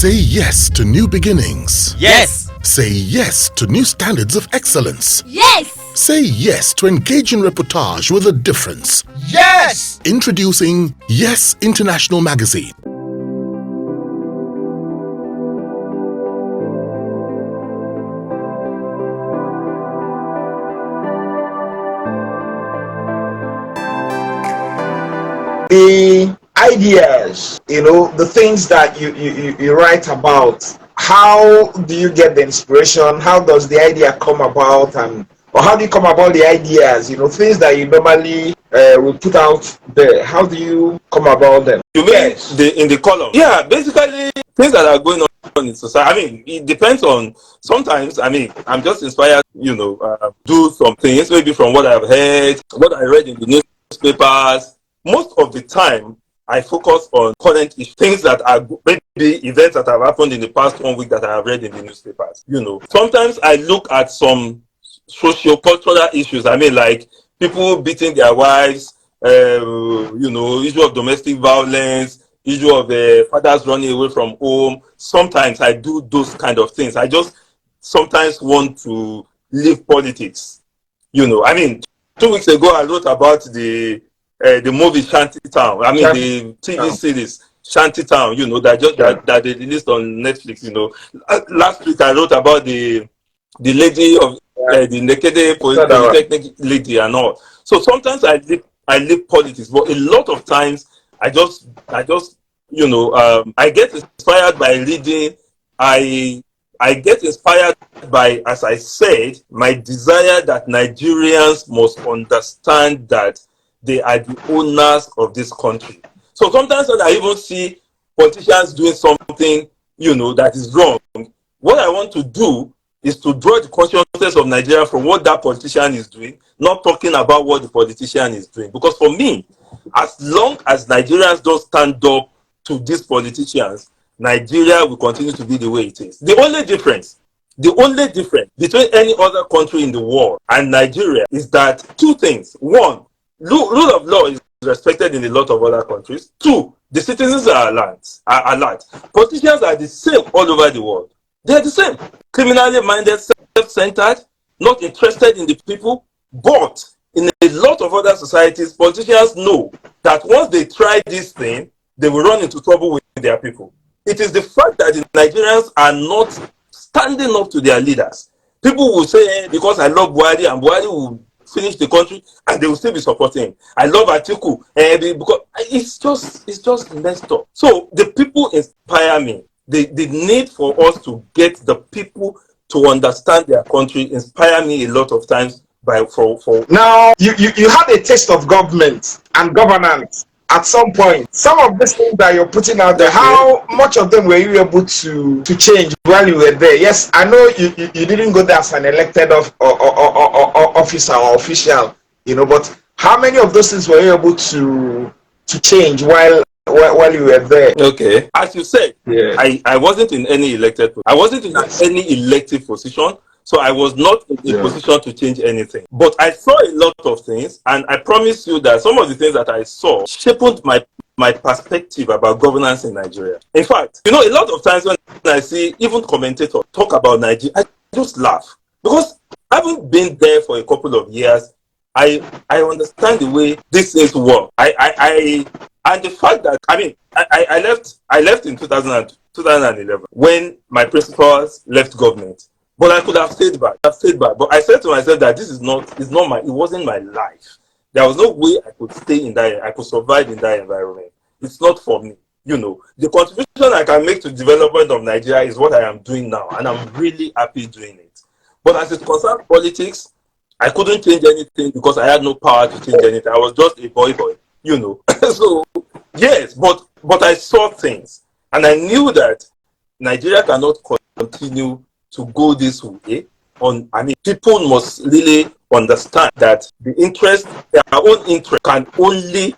Say yes to new beginnings. Yes. Say yes to new standards of excellence. Yes. Say yes to engaging reportage with a difference. Yes. Introducing Yes International Magazine. The ideas, the things that you write about, how do you get the inspiration? How does the idea come about? Or how do you come about the ideas? Things that you normally will put out there. How do you come about them? You mean in the column? Yeah, basically things that are going on in society. I mean, it depends on. Sometimes, I'm just inspired. Do some things maybe from what I've heard, what I read in the newspapers. Most of the time, I focus on current issues, things that are maybe events that have happened in the past 1 week that I have read in the newspapers. Sometimes I look at some socio-cultural issues. Like people beating their wives, issue of domestic violence, issue of fathers running away from home. Sometimes I do those kind of things. I just sometimes want to leave politics. 2 weeks ago I wrote about the movie Shantytown. The TV series Shantytown. That they released on Netflix. Last week I wrote about the lady of the naked polytechnic lady and all. So sometimes I leave politics, but a lot of times I get inspired by reading. I get inspired by, as I said, my desire that Nigerians must understand that they are the owners of this country. So sometimes when I even see politicians doing something, that is wrong, what I want to do is to draw the consciousness of Nigeria from what that politician is doing, not talking about what the politician is doing. Because for me, as long as Nigerians don't stand up to these politicians, Nigeria will continue to be the way it is. The only difference between any other country in the world and Nigeria is that two things. One, rule of law is respected in a lot of other countries. Two, the citizens are alert. Politicians are the same all over the world. They are the same. Criminally minded, self-centered, not interested in the people. But in a lot of other societies, politicians know that once they try this thing, they will run into trouble with their people. It is the fact that the Nigerians are not standing up to their leaders. People will say, because I love Buhari, and Buhari will finish the country, and they will still be supporting him. I love Atiku, because it's just messed up. So the people inspire me. The need for us to get the people to understand their country inspire me a lot of times. Now you had a taste of government and governance at some point. Some of these things that you're putting out there, how much of them were you able to change while you were there? Yes, I know you didn't go there as an elected officer or official, but how many of those things were you able to change while you were there? Okay, as you said, I wasn't in any I wasn't in any elective position. So I was not in a position to change anything. But I saw a lot of things, and I promise you that some of the things that I saw shaped my perspective about governance in Nigeria. In fact, a lot of times when I see even commentators talk about Nigeria, I just laugh. Because having been there for a couple of years, I understand the way these things work. And the fact that, I left in 2011 when my principals left government. But I could have stayed back. But I said to myself that it wasn't my life. There was no way I could stay in that, I could survive in that environment. It's not for me. The contribution I can make to the development of Nigeria is what I am doing now. And I'm really happy doing it. But as it concerns politics, I couldn't change anything because I had no power to change anything. I was just a boy, So, yes, but I saw things. And I knew that Nigeria cannot continue to go this way. People must really understand that their own interest can only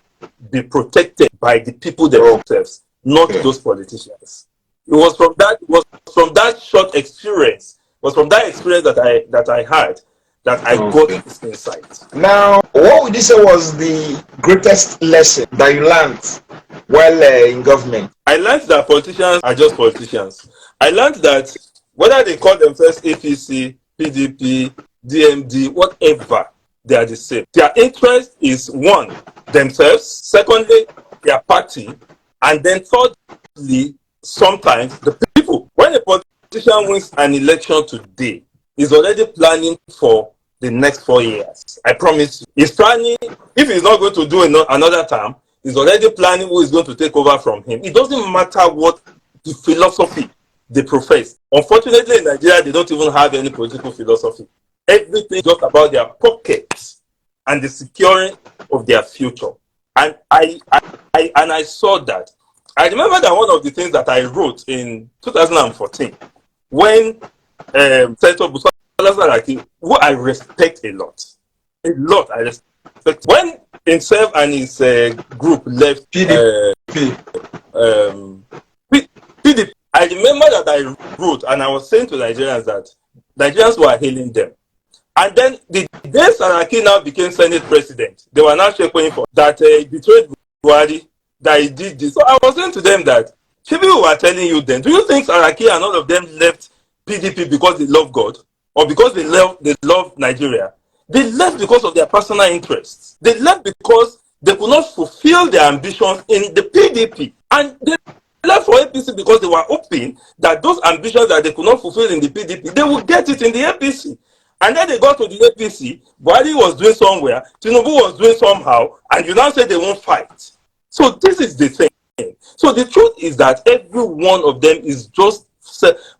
be protected by the people themselves, not those politicians. It was from that short experience, that I had that I got this insight. Now, what would you say was the greatest lesson that you learned while in government? I learned that politicians are just politicians. I learned that whether they call themselves APC, PDP, DMD, whatever, they are the same. Their interest is one, themselves, secondly, their party, and then thirdly, sometimes the people. When a politician wins an election today, he's already planning for the next 4 years. I promise you. He's planning, if he's not going to do another term, he's already planning who is going to take over from him. It doesn't matter what the philosophy they profess. Unfortunately, in Nigeria, they don't even have any political philosophy. Everything is just about their pockets and the securing of their future. And I saw that. I remember that one of the things that I wrote in 2014, when Senator Busola Saraki, who I respect a lot I respect, when himself and his group left PDP, I remember that I wrote and I was saying to Nigerians that Nigerians were hailing them. And then the day Saraki now became Senate President, they were now shaking for that he betrayed Buhari, that he did this. So I was saying to them that people were telling you then, do you think Saraki and all of them left PDP because they love God or because they love Nigeria? They left because of their personal interests. They left because they could not fulfill their ambitions in the PDP. And they left for APC because they were hoping that those ambitions that they could not fulfill in the PDP, they would get it in the APC. And then they got to the APC, Buhari was doing somewhere, Tinubu was doing somehow, and you now say they won't fight. So this is the thing. So the truth is that every one of them is just,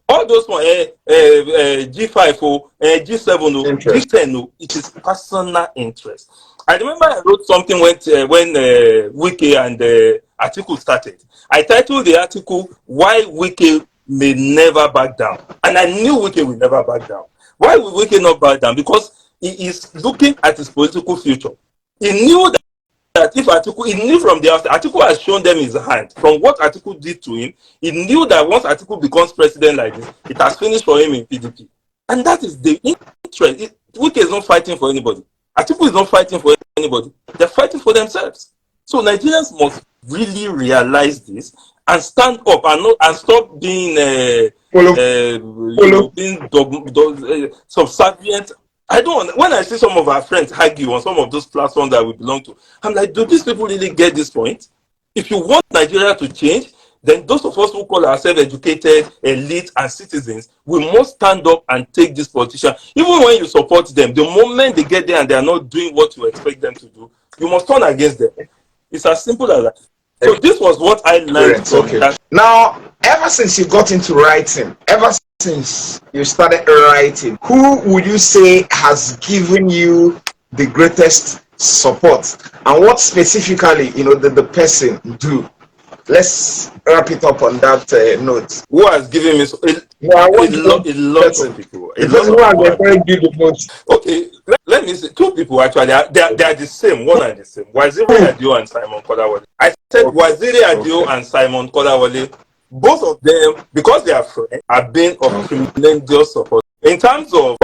all those one, G5, G7, G10, it is personal interest. I remember I wrote something when Wike and Atiku started. I titled the article, Why Wike May Never Back Down. And I knew Wike would never back down. Why would Wike not back down? Because he is looking at his political future. He knew that if Atiku, he knew from the outset, Atiku has shown them his hand. From what Atiku did to him, he knew that once Atiku becomes president like this, it has finished for him in PDP. And that is the interest. Wike is not fighting for anybody. Atiku is not fighting for anybody. They're fighting for themselves. So Nigerians must really realize this and stand up and stop being subservient. I don't. When I see some of our friends argue on some of those platforms that we belong to, I'm like, do these people really get this point? If you want Nigeria to change, then those of us who call ourselves educated, elite, and citizens, we must stand up and take this politician. Even when you support them, the moment they get there and they are not doing what you expect them to do, you must turn against them. It's as simple as that. So this was what I learned from that. Now, ever since you got into writing, ever since you started writing, who would you say has given you the greatest support? And what specifically, did the person do? Let's wrap it up on that note. Who has given me a lot of people? Okay, let me say two people actually. They are the same, one and the same. Waziri Adio and Simon Kodawole. I said Waziri Adio and Simon Kodawole, both of them, because they are friends, have been of tremendous support. In terms of,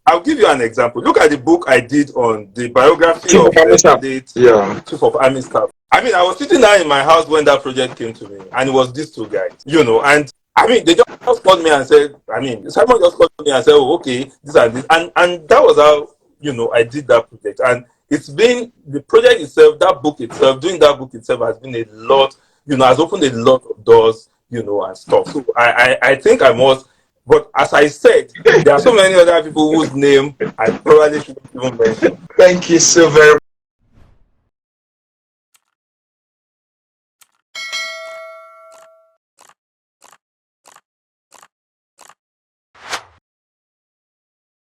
I'll give you an example. Look at the book I did on the biography of the Chief of Army Staff. I mean, I was sitting there in my house when that project came to me, and it was these two guys, and I mean, they just called me and said, Simon just called me and said, oh, okay, this and this, and that was how, I did that project. And it's been, the project itself, doing that book itself has been a lot, has opened a lot of doors, and stuff. So I think I must, but as I said, there are so many other people whose name I probably shouldn't even mention. Thank you so very much.